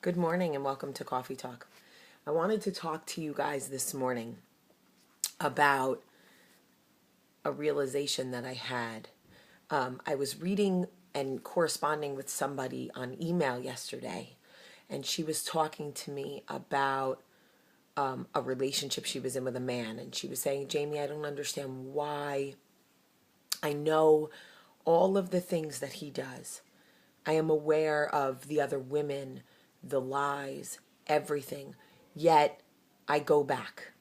Good morning and welcome to Coffee Talk. I wanted to talk to you guys this morning about a realization that I had. I was reading and corresponding with somebody on email yesterday, and she was talking to me about a relationship she was in with a man. And she was saying, Jamie, I don't understand why I know all of the things that he does. I am aware of the other women, the lies, everything. Yet I go back.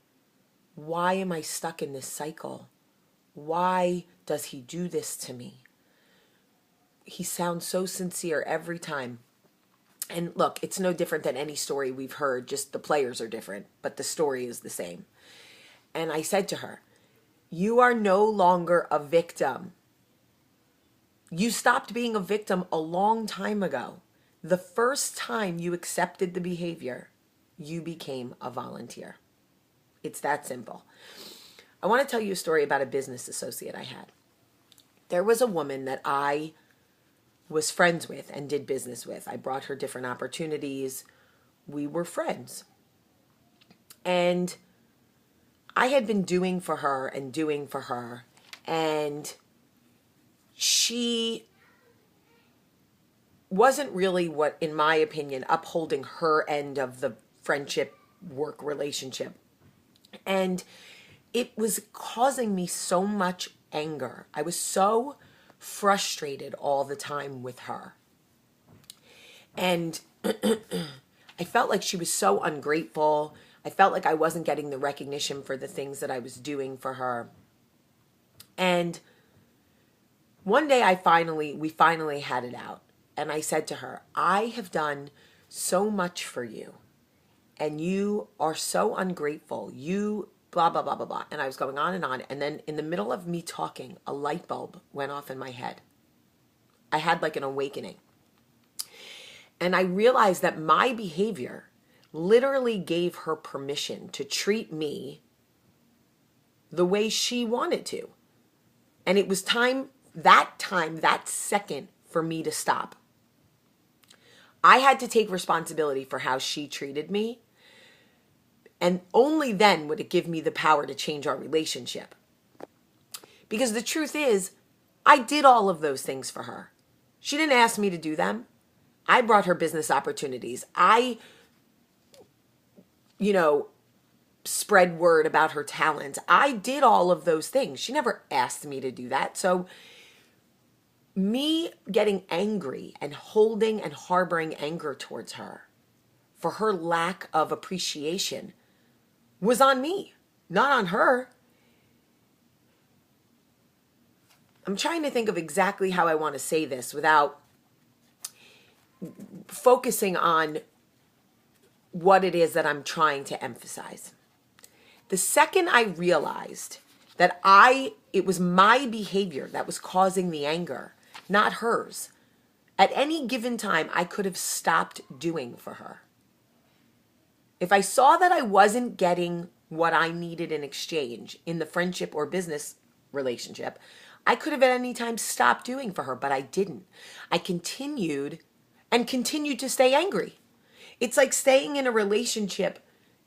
Why am I stuck in this cycle? Why does he do this to me? He sounds so sincere every time. And look, it's no different than any story we've heard, just the players are different, but the story is the same. And I said to her, you are no longer a victim. You stopped being a victim a long time ago. The first time you accepted the behavior, you became a volunteer. It's that simple. I want to tell you a story about a business associate I had. There was a woman that I was friends with and did business with. I brought her different opportunities. We were friends. And I had been doing for her, and she wasn't really what, in my opinion, upholding her end of the friendship work relationship. And it was causing me so much anger. I was so frustrated all the time with her. And I felt like she was so ungrateful. I felt like I wasn't getting the recognition for the things that I was doing for her. And one day we finally had it out. And I said to her, I have done so much for you. And you are so ungrateful. You blah, blah, blah, blah, blah. And I was going on. And then in the middle of me talking, a light bulb went off in my head. I had like an awakening. And I realized that my behavior literally gave her permission to treat me the way she wanted to. And it was that second, for me to stop. I had to take responsibility for how she treated me. And only then would it give me the power to change our relationship. Because the truth is, I did all of those things for her. She didn't ask me to do them. I brought her business opportunities. I spread word about her talent. I did all of those things. She never asked me to do that. So me getting angry and holding and harboring anger towards her for her lack of appreciation was on me, not on her. I'm trying to think of exactly how I want to say this without focusing on what it is that I'm trying to emphasize. The second I realized that it was my behavior that was causing the anger, not hers. At any given time, I could have stopped doing for her. If I saw that I wasn't getting what I needed in exchange in the friendship or business relationship, I could have at any time stopped doing for her, but I didn't. I continued to stay angry. It's like staying in a relationship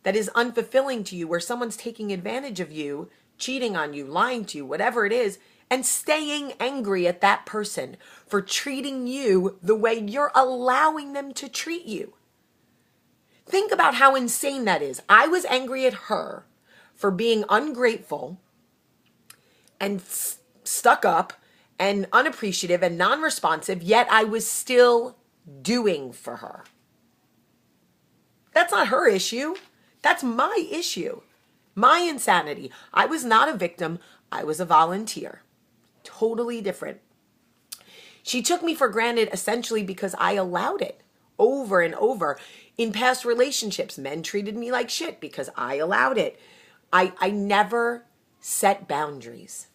that is unfulfilling to you, where someone's taking advantage of you, cheating on you, lying to you, whatever it is, and staying angry at that person for treating you the way you're allowing them to treat you. Think about how insane that is. I was angry at her for being ungrateful and stuck up and unappreciative and non-responsive, yet I was still doing for her. That's not her issue. That's my issue. My insanity. I was not a victim. I was a volunteer. Totally different. She took me for granted essentially because I allowed it over and over. In past relationships, men treated me like shit because I allowed it. I never set boundaries.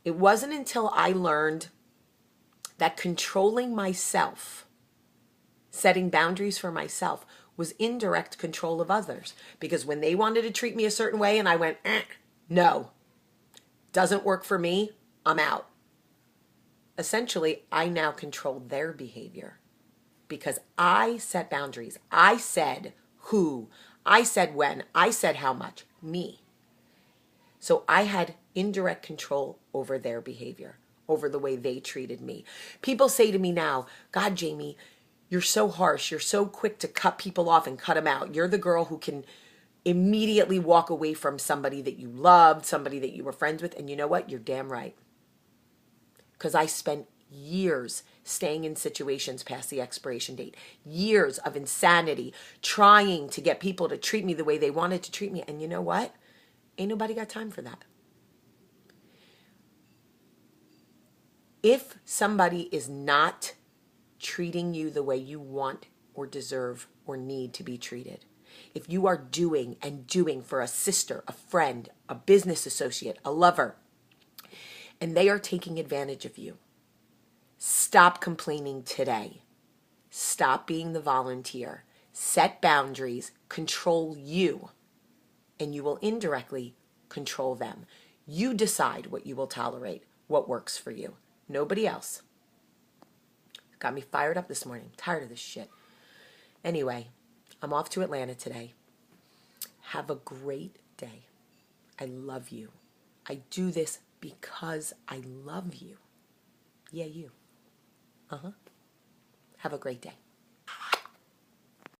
It wasn't until I learned that controlling myself, setting boundaries for myself, was indirect control of others. Because when they wanted to treat me a certain way and I went, no, doesn't work for me, I'm out. Essentially, I now control their behavior. because I set boundaries. I said who, I said when, I said how much, me. So I had indirect control over their behavior, over the way they treated me. People say to me now, God, Jamie, you're so harsh. You're so quick to cut people off and cut them out. You're the girl who can immediately walk away from somebody that you loved, somebody that you were friends with. And you know what? You're damn right. Because I spent years staying in situations past the expiration date, years of insanity, trying to get people to treat me the way they wanted to treat me. And you know what? Ain't nobody got time for that. If somebody is not treating you the way you want or deserve or need to be treated, if you are doing for a sister, a friend, a business associate, a lover, and they are taking advantage of you, stop complaining today. Stop being the volunteer. Set boundaries. Control you. And you will indirectly control them. You decide what you will tolerate, what works for you. Nobody else. Got me fired up this morning. Tired of this shit. Anyway, I'm off to Atlanta today. Have a great day. I love you. I do this because I love you. Yeah, you. Have a great day.